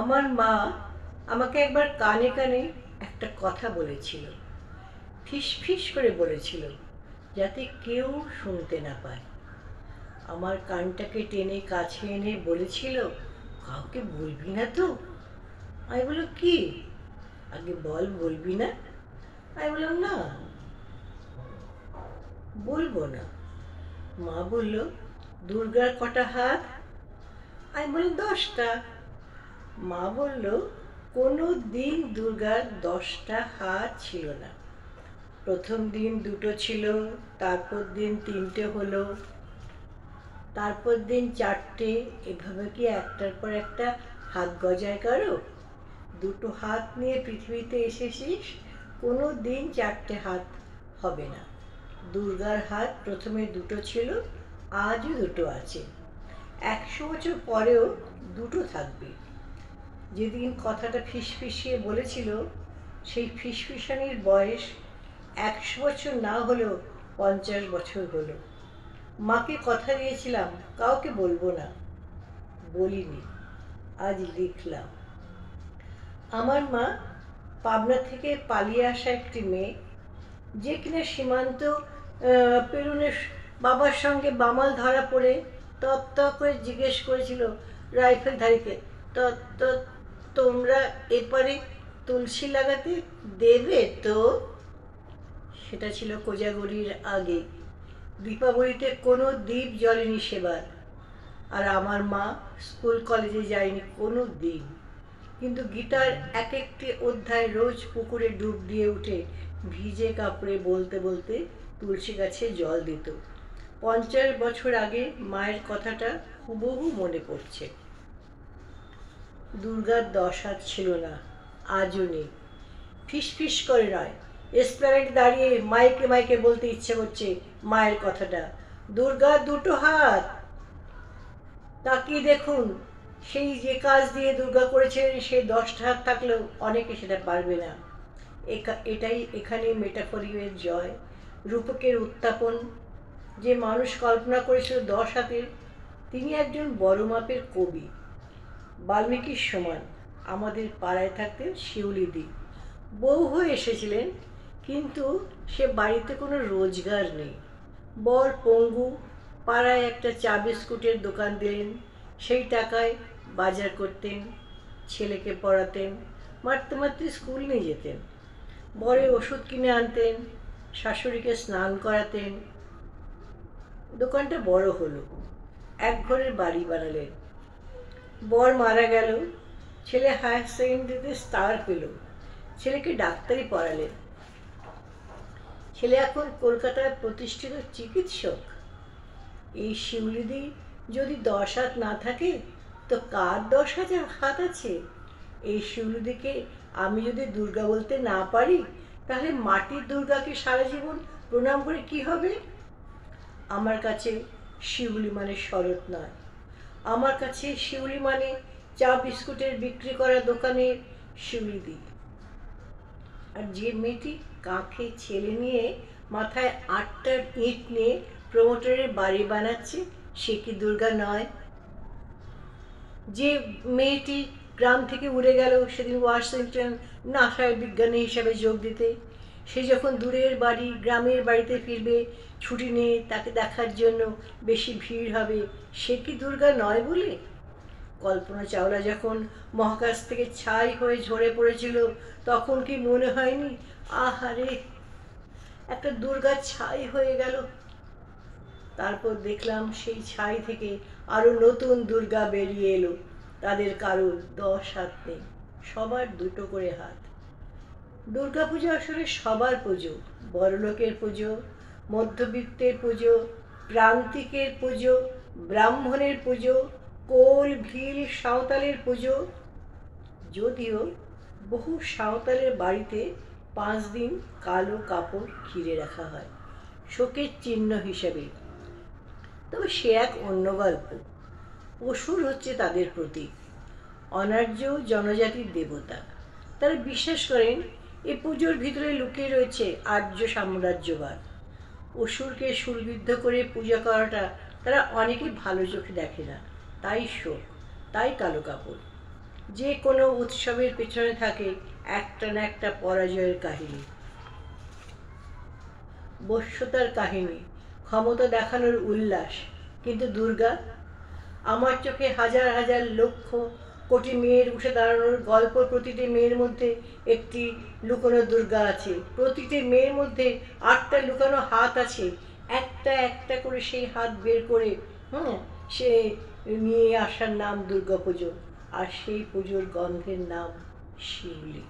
আমার মা আমাকে একবার কানে কানে একটা কথা বলেছিল, ফিস ফিস করে বলেছিল, যাতে কেউ শুনতে না পায়। আমার কানটাকে টেনে কাছে এনে বলেছিল, কাউকে বলবি না তো? আমি বললাম, কি? আগে বল, বলবি না? আমি বললাম, না, বলবো না। মা বলল, দুর্গার কটা হাত? আমি বললাম, 10টা। মা বলল, কোনো দিন দুর্গার 10টা হাত ছিল না। প্রথম দিন 2টো ছিল, তারপর দিন 3টে হলো, তারপর দিন 4টে। এভাবে কি একটার পর একটা হাত গজায় কারো? 2টো হাত নিয়ে পৃথিবীতে এসেছিস, কোনো দিন 4টে হাত হবে না। দুর্গার হাত প্রথমে 2টো ছিল, আজও 2টো আছে, 100 বছর পরেও 2টো থাকবে। যেদিন কথাটা ফিসফিসিয়ে বলেছিল, সেই ফিসফিসানির বয়স 100 বছর না হলেও 50 বছর হলো। মাকে কথা দিয়েছিলাম কাউকে বলবো না, বলিনি, আজ লিখলাম। আমার মা পাবনা থেকে পালিয়ে আসা একটি মেয়ে, যে কিনা সীমান্ত পেরুনে বাবার সঙ্গে বামাল ধরা পড়ে তপ করে জিজ্ঞেস করেছিল রাইফেলধারীকে, তোমরা এপারে তুলসী লাগাতে দেবে তো? সেটা ছিল কোজাগরির আগে। দীপাবলিতে কোনো দ্বীপ জ্বলেনি সেবার। আর আমার মা স্কুল কলেজে যায়নি কোনো দিন, কিন্তু গীতার এক একটি অধ্যায় রোজ পুকুরে ডুব দিয়ে উঠে ভিজে কাপড়ে বলতে বলতে তুলসী গাছে জল দিত। 50 বছর আগে মায়ের কথাটা হুবহু মনে পড়ছে। দুর্গার 10 হাত ছিল না, আজও নেই। ফিস ফিস করে নয়, এসপ্ল্যানেডে দাঁড়িয়ে মাইকে মাইকে বলতে ইচ্ছে করছে মায়ের কথাটা। দুর্গার 2টো হাত, তাকিয়ে দেখুন, সেই যে কাজ দিয়ে দুর্গা করেছেন সেই 10টা হাত থাকলেও অনেকে সেটা পারবে না। এটাই এখানে মেটাফরিকের জয়, রূপকের উত্থাপন। যে মানুষ কল্পনা করেছিল 10 হাতের, তিনি একজন বড় মাপের কবি। বাল্মীকির সমান আমাদের পাড়ায় থাকতেন শিউলিদি। বউ হয়ে এসেছিলেন, কিন্তু সে বাড়িতে কোনো রোজগার নেই। বর পঙ্গু, পাড়ায় একটা চা বিস্কুটের দোকান দিলেন, সেই টাকায় বাজার করতেন, ছেলেকে পড়াতেন, মারতে মারতে স্কুল নিয়ে যেতেন, বরের ওষুধ কিনে আনতেন, শাশুড়িকে স্নান করাতেন। দোকানটা বড় হলো, এক ঘরের বাড়ি বানালেন। বর মারা গেল, ছেলে হায়ার সেকেন্ডারিতে স্টার পেল, ছেলেকে ডাক্তারি পড়ালেন। ছেলে এখন কলকাতায় প্রতিষ্ঠিত চিকিৎসক। এই শিউলিদি যদি 10 হাত না থাকে, তো কার 10,000 হাত আছে? এই শিউলিদিকে আমি যদি দুর্গা বলতে না পারি, তাহলে মাটির দুর্গাকে সারা জীবন প্রণাম করে কি হবে? আমার কাছে শিউলি মানে শরৎ নয়, আমার কাছে শিউলি মানে চা বিস্কুটের বিক্রি করা দোকানের শিউলিদি। আর যে মেয়েটি কাঁখে ছেলে নিয়ে মাথায় 8টা ইট নিয়ে প্রমোটারের বাড়ি বানাচ্ছে, সে কি দুর্গা নয়? যে মেয়েটি গ্রাম থেকে উড়ে গেল সেদিন ওয়াশিংটন নাসায় বিজ্ঞানী হিসাবে যোগ দিতে, সে যখন দূরের বাড়ি গ্রামের বাড়িতে ফিরবে ছুটি নিয়ে, তাকে দেখার জন্য বেশি ভিড় হবে, সে কি দুর্গা নয় বলে? কল্পনা চাওলা যখন মহাকাশ থেকে ছাই হয়ে ঝরে পড়েছিল, তখন কি মনে হয়নি, আহারে, একটা দুর্গা ছাই হয়ে গেল? তারপর দেখলাম সেই ছাই থেকে আরো নতুন দুর্গা বেরিয়ে এলো। তাদের কারোর 10 হাত নেই, সবার 2টো করে হাত। দুর্গা পুজো আসলে সবার পুজো, বড়লোকের পুজো, মধ্যবিত্তের পুজো, প্রান্তিকের পুজো, ব্রাহ্মণের পুজো, কোল ভিল সাঁওতালের পুজো। যদিও বহু সাঁওতালের বাড়িতে 5 দিন কালো কাপড় ঘিরে রাখা হয় শোকের চিহ্ন হিসেবে, তবে সে এক অন্য গল্প। অসুর হচ্ছে তাদের প্রতীক, অনার্য জনজাতির দেবতা। তারা বিশ্বাস করেন এ পুজোর ভিতরে লুকিয়ে রয়েছে আর্য সাম্রাজ্যবাদ। অসুরকে সুরবিদ্ধ করে পূজা করাটা তারা অনেকে ভালো চোখে দেখে না, তাই শোক, তাই কালো কাপড়। যে কোনো উৎসবের পেছনে থাকে একটা না একটা পরাজয়ের কাহিনী, বশ্যতার কাহিনী, ক্ষমতা দেখানোর উল্লাস। কিন্তু দুর্গা, আমার চোখে হাজার হাজার লক্ষ কোটি মেয়ের উঠে দাঁড়ানোর গল্প। প্রতিটি মেয়ের মধ্যে একটি লুকোনো দুর্গা আছে, প্রতিটি মেয়ের মধ্যে 8টা লুকানো হাত আছে। একটা একটা করে সেই হাত বের করে সে নিয়ে আসার নাম দুর্গা পুজো, আর সেই পুজোর গন্ধের নাম শিউলি।